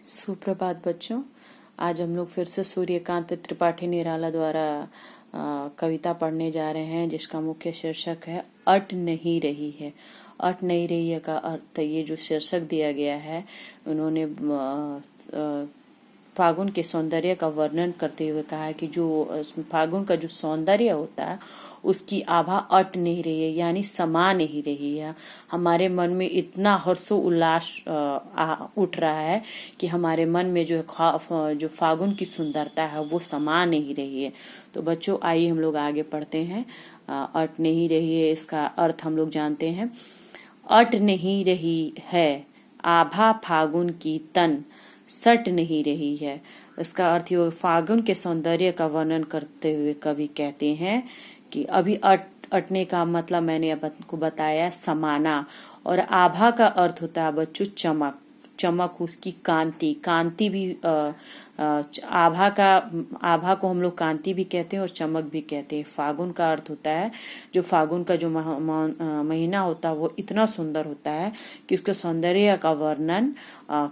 सुप्रभात बच्चों। आज हम लोग फिर से सूर्यकांत त्रिपाठी निराला द्वारा कविता पढ़ने जा रहे हैं, जिसका मुख्य शीर्षक है अट नहीं रही है। अट नहीं रही है का अर्थ, ये जो शीर्षक दिया गया है, उन्होंने फागुन के सौंदर्य का वर्णन करते हुए कहा है कि जो फागुन का जो सौंदर्य होता है उसकी आभा अट नहीं रही है, यानी समा नहीं रही है। हमारे मन में इतना हर्षो उल्लास उठ रहा है कि हमारे मन में जो फागुन की सुंदरता है वो समा नहीं रही है। तो बच्चों, आइए हम लोग आगे पढ़ते हैं। अट नहीं रही है, इसका अर्थ हम लोग जानते हैं। अट नहीं रही है आभा फागुन की तन, सट नहीं रही है। इसका अर्थ ये, फागुन के सौंदर्य का वर्णन करते हुए कवि कहते हैं कि अभी अटने का मतलब मैंने आपको बताया समाना, और आभा का अर्थ होता है बच्चों चमक। चमक, उसकी कांति। कांति भी आभा को हम लोग कांति भी कहते हैं और चमक भी कहते हैं। फागुन का अर्थ होता है, जो फागुन का जो महीना होता है वो इतना सुंदर होता है कि उसके सौंदर्य का वर्णन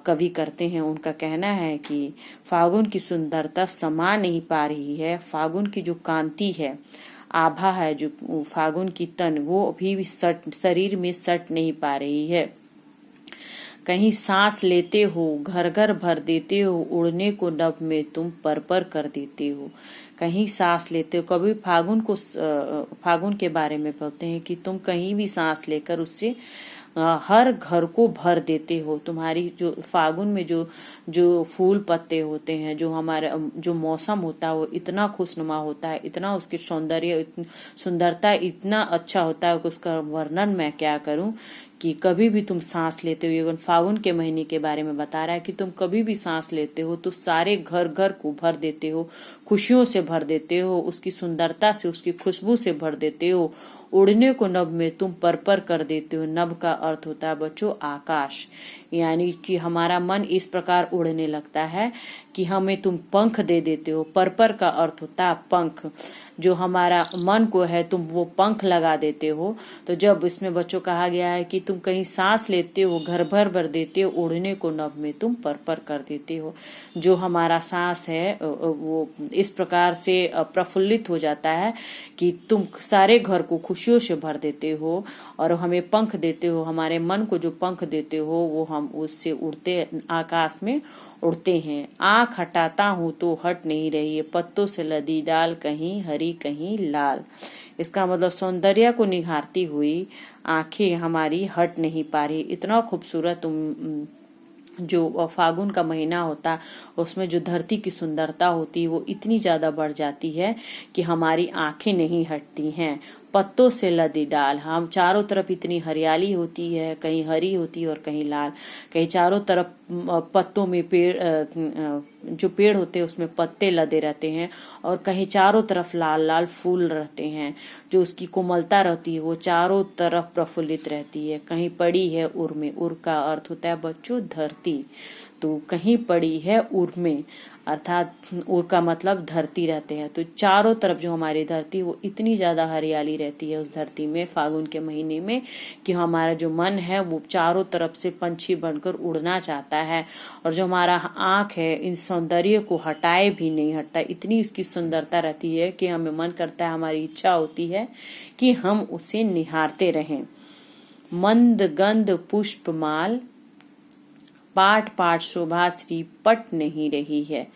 कवि करते हैं। उनका कहना है कि फागुन की सुंदरता समा नहीं पा रही है। फागुन की जो कांति है, आभा है, जो फागुन की तन, वो अभी भी शरीर में सट नहीं पा रही है। कहीं सांस लेते हो घर घर भर देते हो, उड़ने को नभ में तुम पर पर कर देते हो। कहीं सांस लेते हो, कभी फागुन के बारे में बोलते हैं कि तुम कहीं भी सांस लेकर उससे हर घर को भर देते हो। तुम्हारी जो फागुन में जो फूल पत्ते होते हैं, जो हमारा जो मौसम होता है वो इतना खुशनुमा होता है, इतना उसकी सुंदरता इतना अच्छा होता है कि उसका वर्णन मैं क्या करूं। कि कभी भी तुम सांस लेते हो, फागुन के महीने के बारे में बता रहा है कि तुम कभी भी सांस लेते हो तो सारे घर घर को भर देते हो, खुशियों से भर देते हो, उसकी सुंदरता से, उसकी खुशबू से भर देते हो। उड़ने को नभ में तुम पर पर कर देते हो। नभ का अर्थ होता है बच्चों आकाश, यानी कि हमारा मन इस प्रकार उड़ने लगता है कि हमें तुम पंख दे देते हो। पर पर का अर्थ होता है पंख, जो हमारा मन को है तुम वो पंख लगा देते हो। तो जब इसमें बच्चों कहा गया है कि तुम कहीं सांस लेते हो घर भर भर देते हो, उड़ने को नभ में तुम पर पर कर देते हो। जो हमारा सांस है वो इस प्रकार से प्रफुल्लित हो जाता है कि तुम सारे घर को खुशियों से भर देते हो और हमें पंख देते हो। हमारे मन को जो पंख देते हो वो हम उससे उड़ते आकाश में उड़ते हैं। आँख हटाता हूँ तो हट नहीं रही है, पत्तों से लदी डाल, कहीं हरी कहीं लाल। इसका मतलब सौंदर्य को निहारती हुई आंखें हमारी हट नहीं पा रही। इतना खूबसूरत जो फागुन का महीना होता उसमें जो धरती की सुंदरता होती है वो इतनी ज्यादा बढ़ जाती है कि हमारी आंखें नहीं हटती हैं। पत्तों से लदी डाल, हम चारों तरफ इतनी हरियाली होती है, कहीं हरी होती है और कहीं लाल। कहीं चारों तरफ पत्तों में जो पेड़ होते हैं उसमें पत्ते लदे रहते हैं, और कहीं चारों तरफ लाल लाल फूल रहते हैं। जो उसकी कोमलता रहती है वो चारों तरफ प्रफुल्लित रहती है। कहीं पड़ी है उर में, उर का अर्थ होता है बच्चों धरती। तो कहीं पड़ी है उर में, अर्थात उर का मतलब धरती रहते हैं। तो चारों तरफ जो हमारी धरती वो इतनी ज्यादा हरियाली रहती है उस धरती में फागुन के महीने में कि हमारा जो मन है वो चारों तरफ से पंछी बनकर उड़ना चाहता है। और जो हमारा आंख है इन सौंदर्य को हटाए भी नहीं हटता, इतनी इसकी सुंदरता रहती है कि हमें मन करता है, हमारी इच्छा होती है कि हम उसे निहारते रहें। मंद गंध पुष्प माल, पाट पाट शोभा श्री पट नहीं रही है।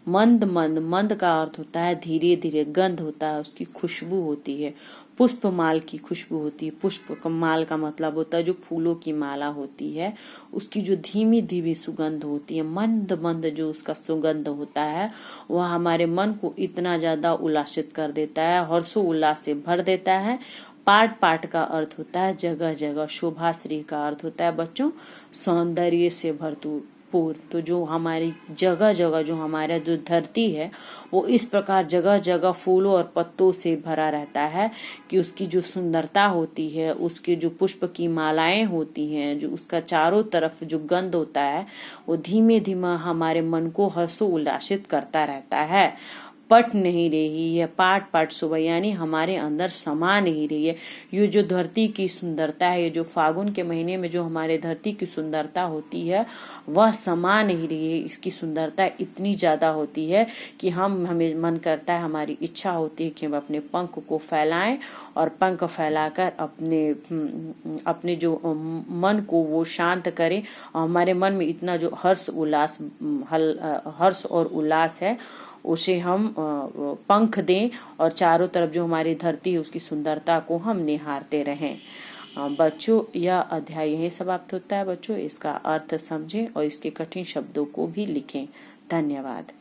मंद मंद, मंद का अर्थ होता है धीरे धीरे, गंध होता है उसकी खुशबू होती है, पुष्प माल की खुशबू होती है। पुष्प माल का मतलब होता है जो फूलों की माला होती है, उसकी जो धीमी धीमी सुगंध होती है। मंद मंद जो उसका सुगंध होता है वह हमारे मन को इतना ज्यादा उल्लासित कर देता है, हर्षो उल्लास से भर देता है। पाट पाट का अर्थ होता है जगह जगह, शोभाश्री का अर्थ होता है बच्चों सौंदर्य से भरपूर। तो जो हमारी जगह जगह जो हमारा जो धरती है वो इस प्रकार जगह जगह फूलों और पत्तों से भरा रहता है कि उसकी जो सुंदरता होती है, उसके जो पुष्प की मालाएं होती हैं, जो उसका चारों तरफ जो गंध होता है वो धीमे धीमे हमारे मन को हर्षो उल्लासित करता रहता है। पट नहीं रही है, पाट पाट सुबह यानी हमारे अंदर समा नहीं रही है। ये जो धरती की सुंदरता है, ये जो फागुन के महीने में जो हमारे धरती की सुंदरता होती है वह समा नहीं रही है। इसकी सुंदरता इतनी ज्यादा होती है कि हमें मन करता है, हमारी इच्छा होती है कि हम अपने पंख को फैलाएं और पंख फैलाकर अपने जो मन को वो शांत करें। हमारे मन में इतना जो हर्ष और उल्लास है उसे हम पंख दें और चारों तरफ जो हमारी धरती है उसकी सुंदरता को हम निहारते रहें। बच्चों, यह अध्याय यहीं समाप्त होता है। बच्चों, इसका अर्थ समझें और इसके कठिन शब्दों को भी लिखें। धन्यवाद।